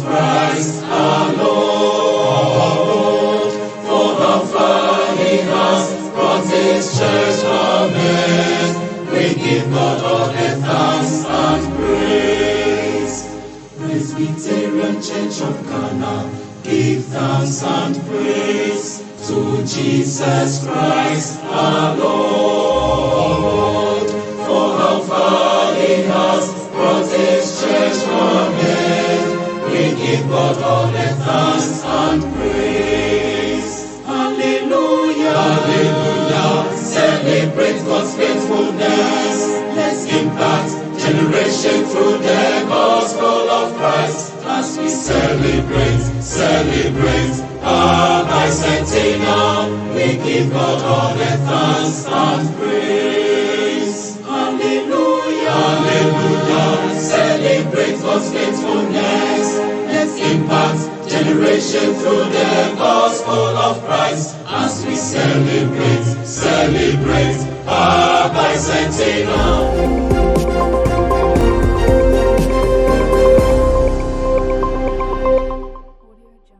Christ our Lord. For how far He has brought His church from earth, we give God all the thanks and praise. Presbyterian Church of Ghana, give thanks and praise to Jesus Christ our Lord. For how far He has brought His church from earth, we give God all the thanks and praise. Hallelujah, hallelujah, celebrate God's faithfulness. Let's impact generation through the gospel of Christ. As we celebrate our bicentennial, we give God all the thanks and praise. Hallelujah, hallelujah, celebrate God's faithfulness. Let's impact generation through the gospel of Christ. As we celebrate our bicentennial.